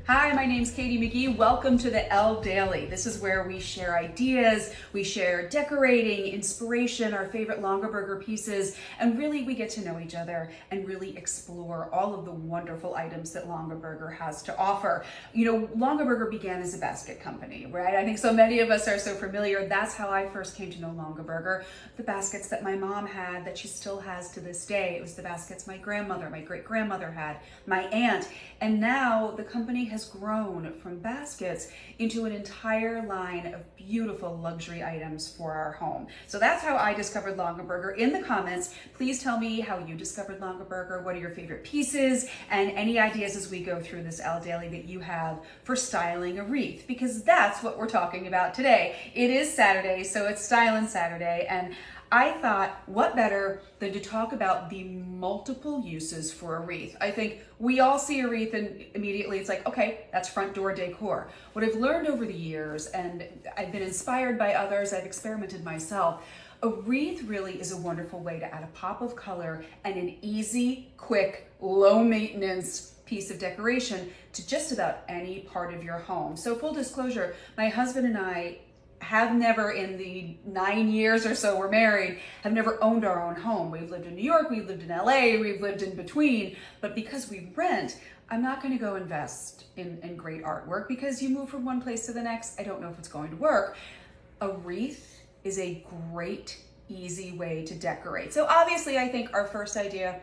Hi, my name's Katie McGee. Welcome to the Elle Daily. This is where we share ideas, we share decorating, inspiration, our favorite Longaberger pieces, and really we get to know each other and really explore all of the wonderful items that Longaberger has to offer. You know, Longaberger began as a basket company, right? I think so many of us are so familiar. That's how I first came to know Longaberger. The baskets that my mom had, that she still has to this day. It was the baskets my grandmother, my great-grandmother had, my aunt, and now the company has grown from baskets into an entire line of beautiful luxury items for our home. So that's how I discovered Longaberger. In the comments, please tell me how you discovered Longaberger, what are your favorite pieces, and any ideas as we go through this Elle Daily that you have for styling a wreath, because that's what we're talking about today. It is Saturday, so it's Stylin' Saturday, and I thought, what better than to talk about the multiple uses for a wreath. I think we all see a wreath and immediately it's like, okay, that's front door decor. What I've learned over the years, and I've been inspired by others, I've experimented myself, a wreath really is a wonderful way to add a pop of color and an easy, quick, low maintenance piece of decoration to just about any part of your home. So full disclosure, my husband and I have never, in the 9 years or so we're married, have never owned our own home. We've lived in New York, we've lived in LA, we've lived in between, but because we rent, I'm not going to go invest in great artwork because you move from one place to the next. I don't know if it's going to work. A wreath is a great, easy way to decorate. So obviously I think our first idea,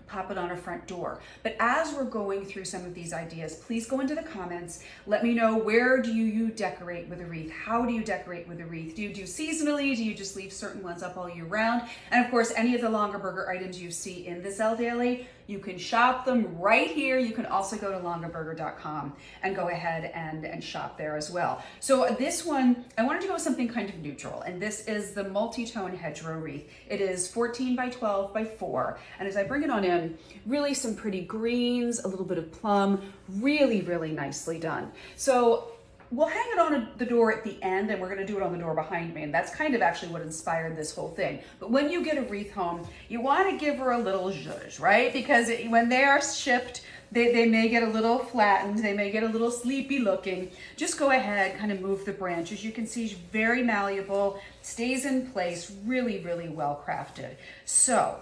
pop it on a front door. But as we're going through some of these ideas, please go into the comments. Let me know, where do you decorate with a wreath? How do you decorate with a wreath? Do you do seasonally? Do you just leave certain ones up all year round? And of course, any of the Longaberger items you see in this Elle Daily, you can shop them right here. You can also go to longaberger.com and go ahead and shop there as well. So this one, I wanted to go with something kind of neutral, and this is the multi-tone hedgerow wreath. It is 14 by 12 by 4, and as I bring it on in, really some pretty greens, a little bit of plum, really, really nicely done. So we'll hang it on the door at the end, and we're going to do it on the door behind me, and that's kind of actually what inspired this whole thing. But when you get a wreath home, you want to give her a little zhuzh, right? Because when they are shipped, they may get a little flattened, they may get a little sleepy looking. Just go ahead, kind of move the branches. You can see she's very malleable, stays in place, really, really well crafted. So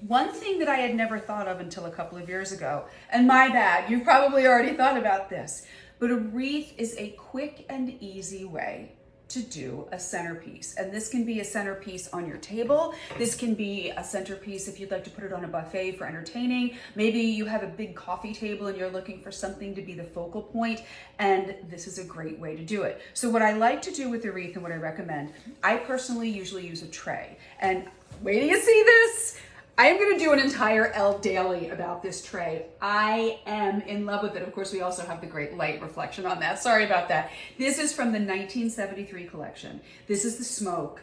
one thing that I had never thought of until a couple of years ago, and my bad, you've probably already thought about this, but a wreath is a quick and easy way to do a centerpiece. And this can be a centerpiece on your table. This can be a centerpiece if you'd like to put it on a buffet for entertaining. Maybe you have a big coffee table and you're looking for something to be the focal point, and this is a great way to do it. So what I like to do with the wreath and what I recommend, I personally usually use a tray. And wait till you see this. I am going to do an entire Elle Daily about this tray. I am in love with it. Of course, we also have the great light reflection on that. Sorry about that. This is from the 1973 collection. This is the smoke.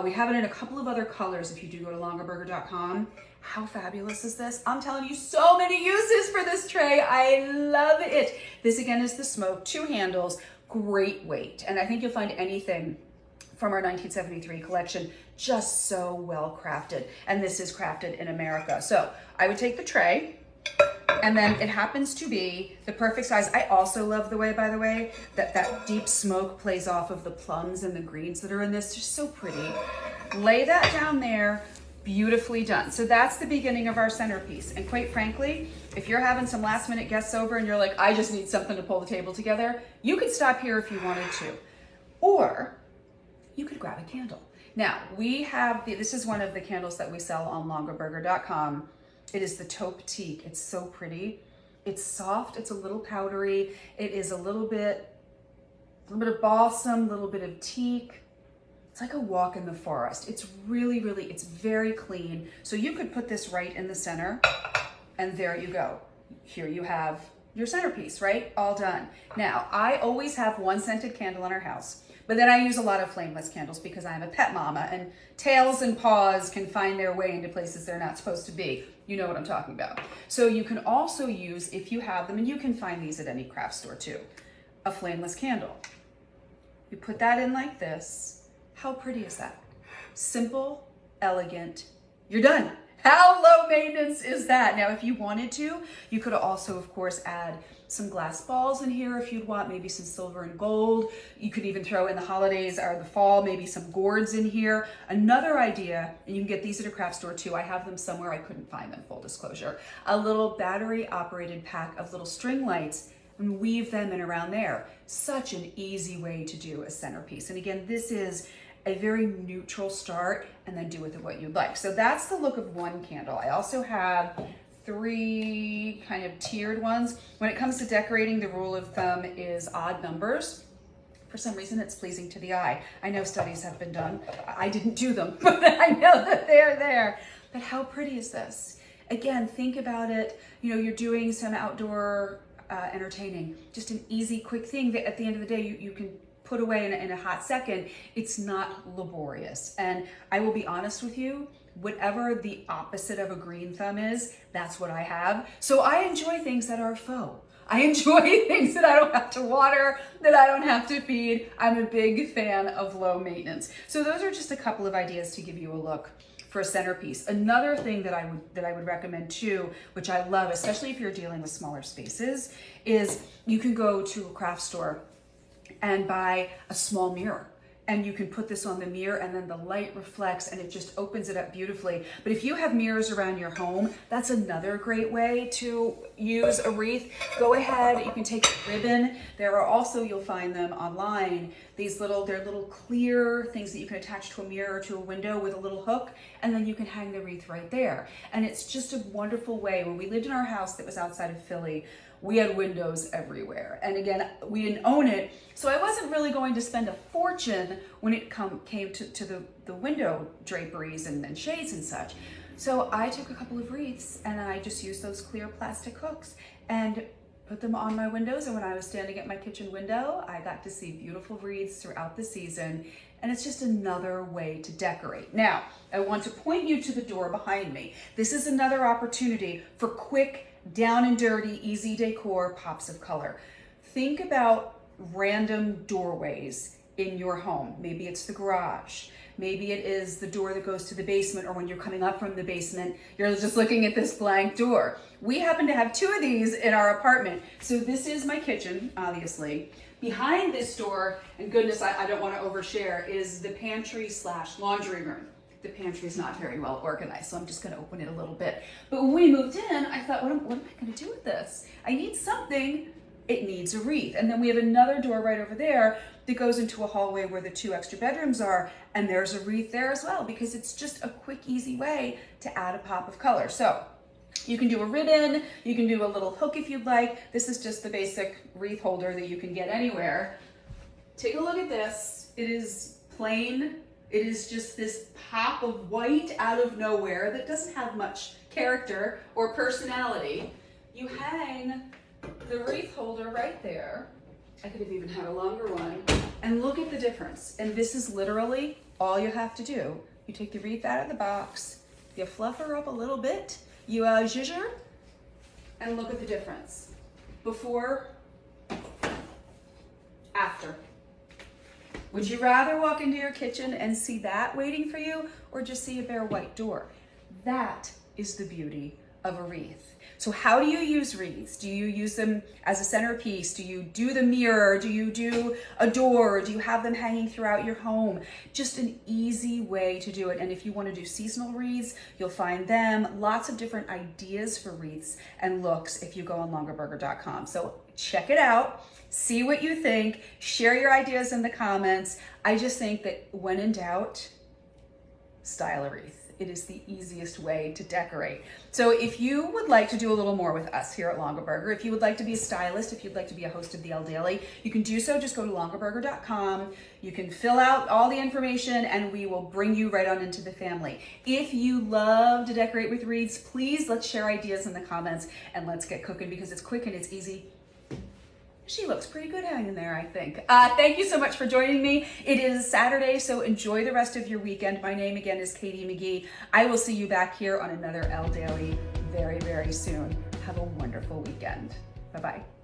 We have it in a couple of other colors if you do go to longaberger.com. How fabulous is this? I'm telling you, so many uses for this tray. I love it. This again is the smoke, 2 handles, great weight. And I think you'll find anything from our 1973 collection just so well crafted, and this is crafted in America. So I would take the tray, and then it happens to be the perfect size. I also love the way, by the way, that deep smoke plays off of the plums and the greens that are in this. They're so pretty. Lay that down there, beautifully done. So that's the beginning of our centerpiece. And quite frankly, if you're having some last minute guests over and you're like, I just need something to pull the table together, you could stop here if you wanted to. Or you could grab a candle. Now, we have, this is one of the candles that we sell on longaberger.com. It is the taupe teak. It's so pretty. It's soft, it's a little powdery. It is a little bit of balsam, a little bit of teak. It's like a walk in the forest. It's really, really, it's very clean. So you could put this right in the center, and there you go. Here you have your centerpiece, right? All done. Now, I always have one scented candle in our house. But then I use a lot of flameless candles because I'm a pet mama, and tails and paws can find their way into places they're not supposed to be. You know what I'm talking about. So you can also use, if you have them, and you can find these at any craft store too, a flameless candle. You put that in like this. How pretty is that? Simple, elegant, you're done. How low maintenance is that? Now, if you wanted to, you could also, of course, add some glass balls in here if you'd want, maybe some silver and gold. You could even throw in the holidays or the fall, maybe some gourds in here. Another idea, and you can get these at a craft store too. I have them somewhere, I couldn't find them, full disclosure. A little battery operated pack of little string lights and weave them in around there. Such an easy way to do a centerpiece. And again, this is a very neutral start, and then do with it what you'd like. So that's the look of one candle. I also have 3 kind of tiered ones. When it comes to decorating, the rule of thumb is odd numbers. For some reason, it's pleasing to the eye. I know studies have been done. I didn't do them, but I know that they're there. But how pretty is this? Again, think about it. You know, you're doing some outdoor entertaining, just an easy, quick thing that at the end of the day, you can put away in a hot second. It's not laborious. And I will be honest with you, whatever the opposite of a green thumb is, that's what I have. So I enjoy things that are faux. I enjoy things that I don't have to water, that I don't have to feed. I'm a big fan of low maintenance. So those are just a couple of ideas to give you a look for a centerpiece. Another thing that I would recommend too, which I love, especially if you're dealing with smaller spaces, is you can go to a craft store and buy a small mirror. And you can put this on the mirror and then the light reflects and it just opens it up beautifully. But if you have mirrors around your home, that's another great way to use a wreath. Go ahead, you can take a ribbon. There are also, you'll find them online, they're little clear things that you can attach to a mirror or to a window with a little hook, and then you can hang the wreath right there. And it's just a wonderful way. When we lived in our house that was outside of Philly, we had windows everywhere. And again, we didn't own it, so I wasn't really going to spend a fortune when it came to the window draperies and shades and such. So I took a couple of wreaths and I just used those clear plastic hooks and put them on my windows. And when I was standing at my kitchen window, I got to see beautiful wreaths throughout the season. And it's just another way to decorate. Now, I want to point you to the door behind me. This is another opportunity for quick, down and dirty, easy decor, pops of color. Think about random doorways in your home. Maybe it's the garage. Maybe it is the door that goes to the basement, or when you're coming up from the basement, you're just looking at this blank door. We happen to have 2 of these in our apartment. So this is my kitchen, obviously. Behind this door, and goodness, I don't want to overshare, is the pantry / laundry room. The pantry is not very well organized, so I'm just going to open it a little bit. But when we moved in, I thought, what am I going to do with this? I need something. It needs a wreath. And then we have another door right over there that goes into a hallway where the 2 extra bedrooms are, and there's a wreath there as well, because it's just a quick, easy way to add a pop of color. So you can do a ribbon, you can do a little hook if you'd like. This is just the basic wreath holder that you can get anywhere. Take a look at this. It is plain. It is just this pop of white out of nowhere that doesn't have much character or personality. You hang the wreath holder right there. I could have even had a longer one. And look at the difference. And this is literally all you have to do. You take the wreath out of the box, you fluff her up a little bit, you zhuzh her, and look at the difference. Before, after. Would you rather walk into your kitchen and see that waiting for you, or just see a bare white door? That is the beauty of a wreath. So how do you use wreaths? Do you use them as a centerpiece? Do you do the mirror? Do you do a door? Do you have them hanging throughout your home? Just an easy way to do it. And if you want to do seasonal wreaths, you'll find them. Lots of different ideas for wreaths and looks if you go on longaburger.com. So check it out. See what you think. Share your ideas in the comments. I just think that when in doubt, style a wreath. It is the easiest way to decorate. So if you would like to do a little more with us here at Longaburger, if you would like to be a stylist, if you'd like to be a host of the Elle Daily, you can do so. Just go to longaburger.com. You can fill out all the information and we will bring you right on into the family. If you love to decorate with wreaths, please let's share ideas in the comments and let's get cooking, because it's quick and it's easy. She looks pretty good hanging there, I think. Thank you so much for joining me. It is Saturday, so enjoy the rest of your weekend. My name again is Katie McGee. I will see you back here on another Elle Daily very, very soon. Have a wonderful weekend. Bye-bye.